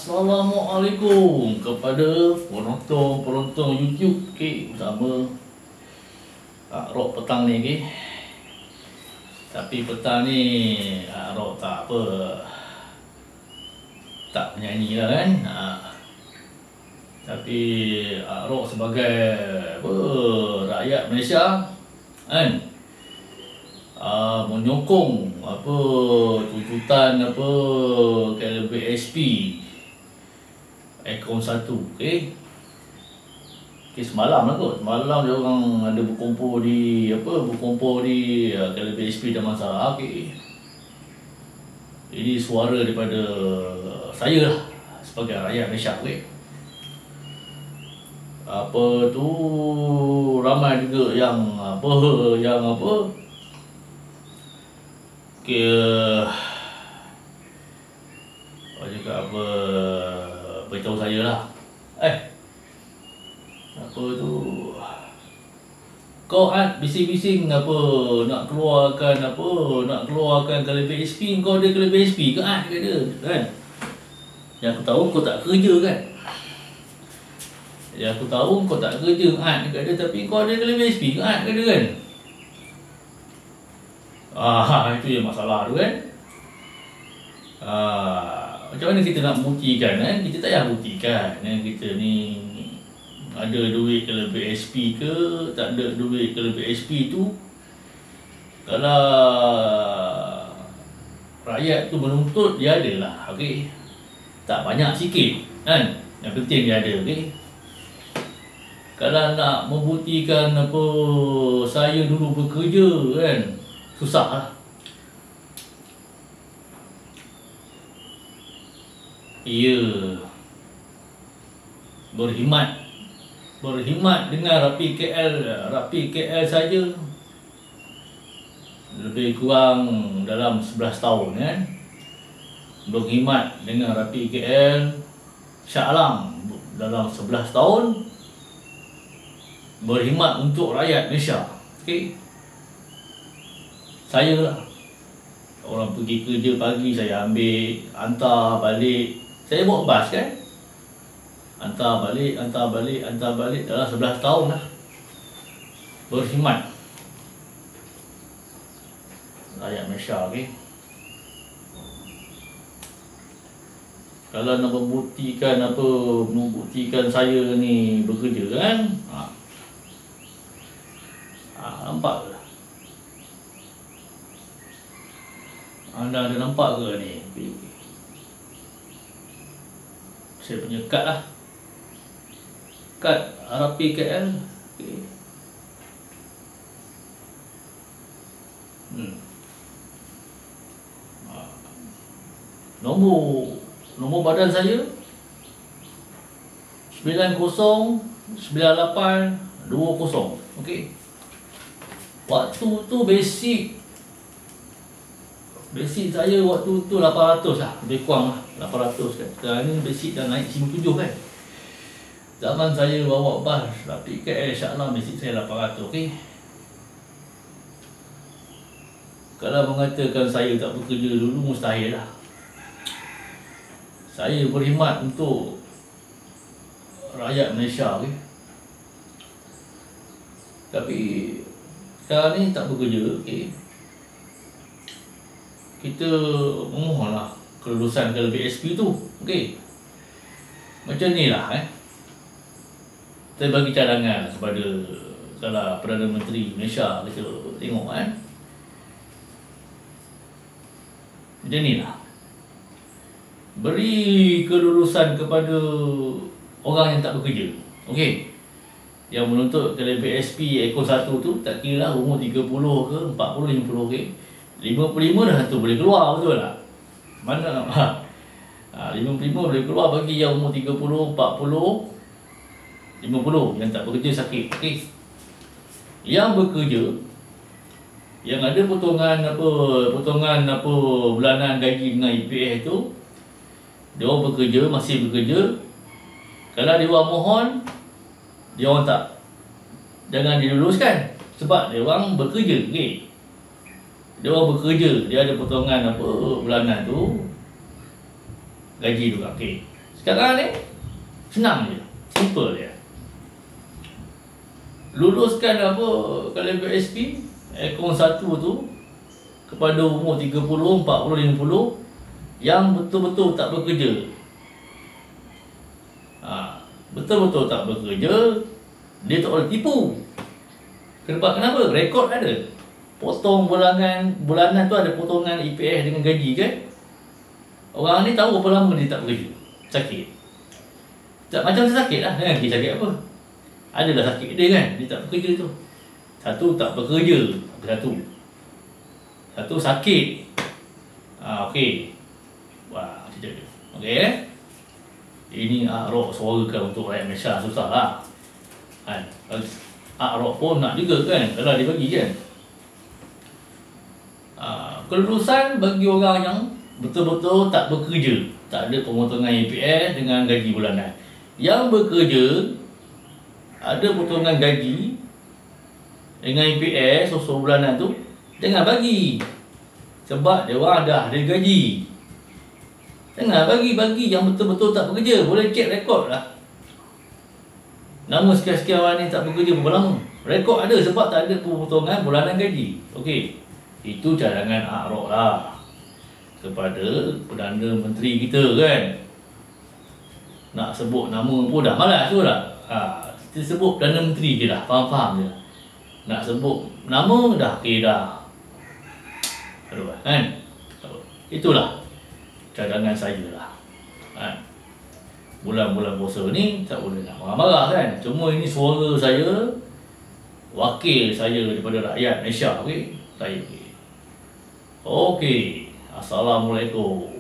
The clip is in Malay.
Assalamualaikum kepada penonton YouTube bersama Rock petang ni Tapi petang ni Rock tak menyanyi lah kan. Tapi Rock sebagai rakyat Malaysia kan, menyokong tuntutan KLBSP Akaun 1. Semalam lah kot. Semalam dia orang ada berkumpul di KLBSP Damansara. Ini suara daripada saya lah sebagai rakyat Malaysia. Ramai juga yang beritahu saya lah, kau bising-bising nak keluarkan KLBSP, kau ada KLBSP ke kata dia kan. Yang aku tahu kau tak kerja kan. Kata dia, tapi kau ada KLBSP ke kata dia kan. Itu yang masalah tu kan. Macam mana kita nak buktikan kan? Kita tak payah buktikan kan, kita ni ada duit KLBSP ke tak ada duit KLBSP tu. Kalau rakyat tu menuntut, dia ada lah, tak banyak sikit kan, yang penting dia ada. Kalau nak membuktikan saya dulu bekerja kan, susah lah. Berkhidmat dengan Rapi KL saja lebih kurang dalam 11 tahun kan. Berkhidmat dengan Rapi KL Shah Alam dalam 11 tahun. Berkhidmat untuk rakyat Malaysia. Saya lah, orang pergi kerja pagi, saya ambil, hantar balik. Saya bawa bas kan, hantar balik dalam 11 tahun lah berkhidmat rakyat Malaysia. Kalau nak membuktikan saya ni bekerja kan, nampak ke? Anda ada nampak ke ni? Saya punya kad lah, kad Rapi KL. Nombor badan saya 909820. Waktu tu basic saya waktu tu 800 lah, lebih kurang lah 800 kan. Sekarang ni basic dah naik 97 kan. Zaman saya bawa bas Rapi KL Shah Alam, basic saya 800. Kalau mengatakan saya tak bekerja dulu, mustahil lah. Saya berkhidmat untuk rakyat Malaysia. Tapi sekarang ni tak bekerja. Kita memohonlah kelulusan KLBSP tu. Macam ni lah saya bagi cadangan kepada kalau Perdana Menteri Malaysia kita tengok macam ni lah. Beri kelulusan kepada orang yang tak bekerja. Yang menuntut KLBSP Akaun 1 tu, tak kira lah umur 30 ke 40, 50 55 dah tu boleh keluar, betul tak? Mana 55 boleh keluar, bagi yang umur 30, 40, 50 yang tak bekerja sakit. Yang bekerja, yang ada potongan bulanan gaji dengan EPS tu, dia orang bekerja, masih bekerja. Kalau dia orang mohon, dia orang tak, jangan diluluskan sebab dia orang bekerja. Dia orang bekerja, dia ada potongan bulanan tu, gaji tu. Sekarang ni senang je, simple je. Luluskan apa kalau PSP aircon 1 tu kepada umur 30, 40, 50 yang betul-betul tak bekerja. Betul-betul tak bekerja, dia tak boleh tipu. Kenapa? Rekod ada. Potong bulanan tu ada potongan EPS dengan gaji kan. Orang ni tahu berapa lama dia tak bekerja. Sakit. Tak macam sakit lah. Dia sakit apa? Adalah sakit dia kan. Dia tak bekerja tu. Satu tak bekerja. Satu sakit. Okey. Wah, macam tu. Okey. Ini Arok suarakan untuk rakyat Malaysia susah lah. Kan? Arok pun nak juga kan. Kalau dia bagi kan. Kelulusan bagi orang yang betul-betul tak bekerja, tak ada pemotongan EPS dengan gaji bulanan. Yang bekerja ada potongan gaji dengan EPS so bulanan tu, jangan bagi. Sebab dia orang dah ada gaji. Jangan bagi yang betul-betul tak bekerja. Boleh cek rekod lah. Nama sekian-sekian orang ni tak bekerja berapa lama. Rekod ada sebab tak ada pemotongan bulanan gaji. Okey. Itu cadangan Arok lah kepada Perdana Menteri kita kan. Nak sebut nama pun dah malas tu lah. Kita sebut Perdana Menteri je dah, faham-faham je. Nak sebut nama dah okey dah. Aduh kan. Itulah cadangan saya lah. Bulan-bulan puasa ni tak boleh nak marah-marah kan. Cuma ini suara saya, wakil saya daripada rakyat Malaysia. Okey. Saya okey. Assalamualaikum.